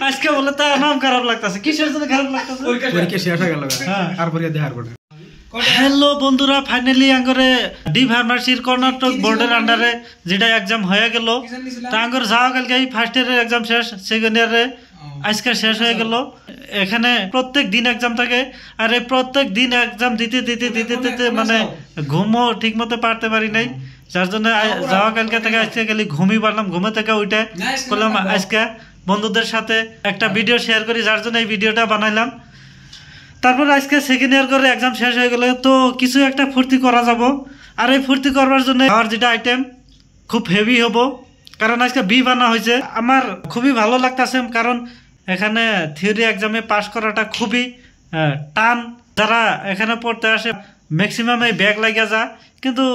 আজকে বলে তা নাম খারাপ লাগতেছে, কিসের জন্য খারাপ লাগতেছে? পরীক্ষা শেষ হয়ে গেল, আর পরীক্ষা দেখার পরে। হ্যালো বন্ধুরা, ফাইনালি আঙ্গরে ডি ফার্মাসির কর্ণাটক বোর্ডের আন্ডারে যেটা এক্সাম হয়ে গেল, তা আঙ্গর যাওয়া কালকে ফার্স্ট ইয়ারের এক্সাম শেষ, সেকেন্ড ইয়ারে আজকে শেষ হয়ে গেল। এখানে প্রত্যেক দিন এক্সাম থাকে, আর এই প্রত্যেক দিন এক্সাম দিতে দিতে দিতে দিতে মানে ঘুমও ঠিক মতো পারতে পারি নাই, যার জন্য যাওয়া কালকে থেকে আজকে খালি ঘুমিয়ে পারলাম। ঘুমে থেকে উঠে বললাম আজকে বন্ধুদের সাথে একটা ভিডিও শেয়ার করি, যার জন্য এই ভিডিওটা বানাইলাম। তারপর আজকে সেকেন্ড ইয়ার করে এক্সাম শেষ হয়ে গেলে তো কিছু একটা ফুর্তি করা যাব, আর এই ফুর্তি করবার জন্য আমার যেটা আইটেম খুব হেভি হব, কারণ আজকে বি বানা হয়েছে। আমার খুবই ভালো লাগতেছে, কারণ এখানে থিওরি এক্সামে পাস করাটা খুবই টান। যারা এখানে পড়তে আসে ম্যাক্সিমাম এই ব্যাগ লাগিয়ে যা, কিন্তু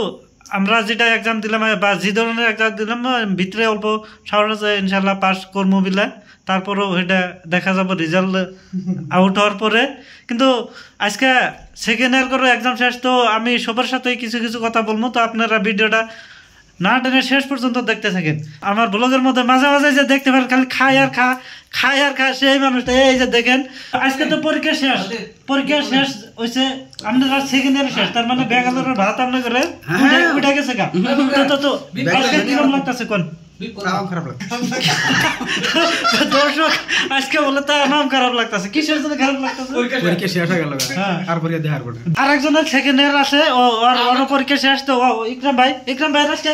আমরা যেটা এক্সাম দিলাম বা যে ধরনের এক্সাম দিলাম ভিতরে অল্প সাহস আছে ইনশাল্লাহ পাস করবো বিলা। তারপরেও এটা দেখা যাব রেজাল্ট আউট হওয়ার পরে। কিন্তু আজকে সেকেন্ড ইয়ার করে এক্সাম শেষ, তো আমি সবার সাথে কিছু কিছু কথা বলবো, তো আপনারা ভিডিওটা না টেনে শেষ পর্যন্ত দেখতে থাকেন। আমার ব্লগের মধ্যে মাঝে মাঝে যে দেখতে পারেন খালি খায় আর খা সেই মানুষটা এই যে দেখেন। আজকে তো পরীক্ষা শেষ হয়েছে, আপনারা সেকেন্ড ইয়ার শেষ, তার মানে ব্যাঙ্গালোরের ভাত আপনার করে উঠে গেছে গা। তো আজকে কিরকম লাগতেছে কোন? দর্শক আজকে বলে তা নাম খারাপ লাগতেছে, কিসের জন্য খারাপ লাগতেছে? পরীক্ষা শেষ হয়ে গেল, আর পরীক্ষা দেখার পরে। আর একজনের সেকেন্ড ইয়ার আছে, ওর পরীক্ষা শেষ। তো ইকরাম ভাই আজকে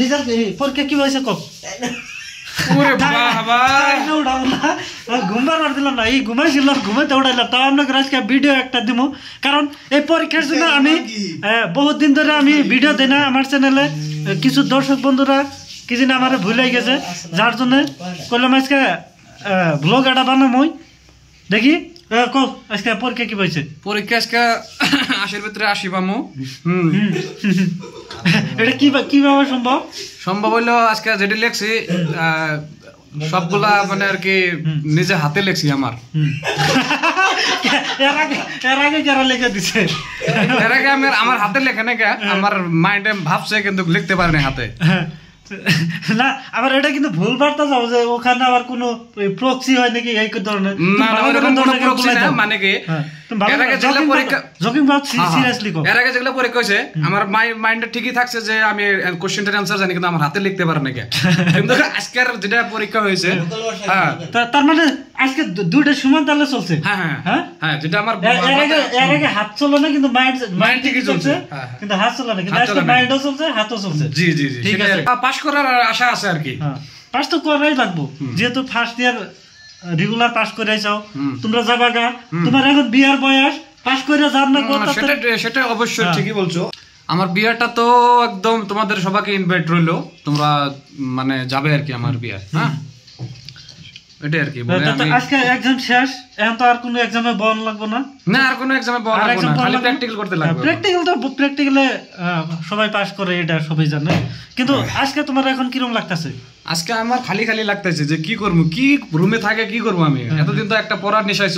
রেজাল্ট পরীক্ষা কি হয়েছে কব? ঘুমবার দিলাম না, এই ঘুমাইছিল, ঘুমাইতে উঠাইলাম। তাও আপনাকে আজকে ভিডিও একটা দিব, কারণ এই পরীক্ষার জন্য আমি বহুত দিন ধরে আমি ভিডিও দিই না আমার চ্যানেলে। কিছু দর্শক বন্ধুরা কি দিন আমার ভুলাই গেছে, যার জন্য কইলাম আজকে ব্লগ একটা বানামই। দেখি আজকে পরীক্ষা কি হয়েছে? পরীক্ষা আজকে 80 ভিতরে 80 পামু। এটা কিভাবে সম্ভব হইলো? আজকে যেটা লেখছি সবগুলা মানে আর কি নিজে হাতে লেখছি। আমার এর আগে যারা লিখে দিছে, এর আগে আমার হাতে লেখে নাকি আমার মাইন্ডে ভাবছে, কিন্তু লিখতে পারে না হাতে। না আবার এটা কিন্তু ভুল বার্তা যাও যে ওখানে আবার কোনো প্রক্সি হয় নাকি এই ধরনের? মানে কি এর আগে যেগুলো পরীক্ষা হয়েছে আমার মাইন্ডে ঠিকই থাকছে যে আমি কোশ্চেনটার অ্যান্সার জানি, কিন্তু আমার হাতে লিখতে পারে নাকি। কিন্তু আজকের যেটা পরীক্ষা হয়েছে, তার মানে আজকে দুইটা সমান তালে চলছে। হ্যাঁ যেটা আমার এর আগে হাত চলে না, কিন্তু মাইন্ড ঠিকই চলছে, কিন্তু হাত চলে না, কিন্তু আজকে মাইন্ডও চলছে, হাতও চলছে। জি ঠিক আছে, পাস করার আশা আছে আর কি। পাস তো করাই লাগবো, যেহেতু ফার্স্ট ইয়ার রেগুলার পাস করে যাও তোমরা, যাবা গা। তোমার এখন বিয়ার বয়স, পাস করে যান না? সেটা অবশ্যই ঠিকই বলছো। আমার বিয়ারটা তো একদম তোমাদের সবাইকে ইনভাইট রইলো, তোমরা মানে যাবে আর কি আমার বিয়ার। হ্যাঁ এটাই আর কি। আজকে এক্সাম শেষ, এখন তো আর কোনো এক্সামে বল লাগবে না? না আর কোনো এক্সামে বল লাগবে না, খালি প্র্যাকটিক্যাল করতে লাগবে। প্র্যাকটিক্যালে সবাই পাস করে, এটা সবাই জানে। কিন্তু আজকে তোমার এখন কিরকম লাগতেছে? আজকে আমার খালি লাগতেছে যে কি করবো, কি রুমে থাকে কি করবো আমি। এতদিন তো একটা পড়ার নেশায়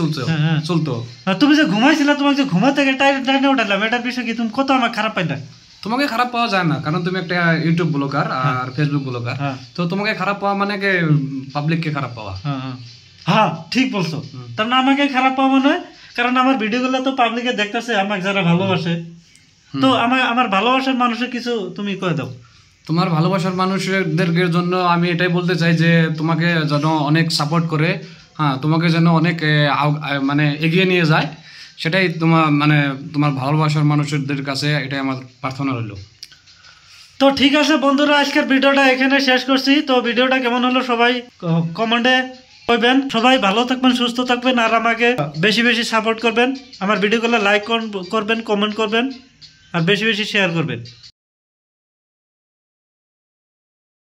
চলতো। তুমি যে ঘুমাইছিলা, তোমাকে যে ঘুমা থেকে টাইনে উঠালাম, এটার বিষয় কি তুমি কত আমার খারাপ পাইলা? তোমাকে খারাপ পাওয়া যায় না, কারণ তুমি একটা ইউটিউব ব্লগার আর ফেসবুক ব্লগার, তো তোমাকে খারাপ পাওয়া মানে কি পাবলিককে খারাপ পাওয়া। হ্যাঁ ঠিক বলছো। তার মানে আমাকে খারাপ পাওয়া মানে, কারণ আমার ভিডিওগুলো তো পাবলিকে দেখতেছে, আমাকে যারা ভালোবাসে। তো আমার ভালোবাসার মানুষের কিছু তুমি কয়ে দাও। তোমার ভালোবাসার মানুষদের জন্য আমি এটাই বলতে চাই যে তোমাকে যেন অনেক সাপোর্ট করে, তোমাকে যেন অনেক মানে এগিয়ে নিয়ে যায়, সেটাই তোমার ভালোবাসার মানুষদের কাছে এটাই আমার প্রার্থনা রইল। তো ঠিক আছে বন্ধুরা, আজকের ভিডিওটা এখানে শেষ করছি। তো ভিডিওটা কেমন হলো সবাই কমেন্টে কইবেন। সবাই ভালো থাকবেন, সুস্থ থাকবেন, আর আমাকে বেশি বেশি সাপোর্ট করবেন। আমার ভিডিওগুলো লাইক করবেন, কমেন্ট করবেন, আর বেশি বেশি শেয়ার করবেন।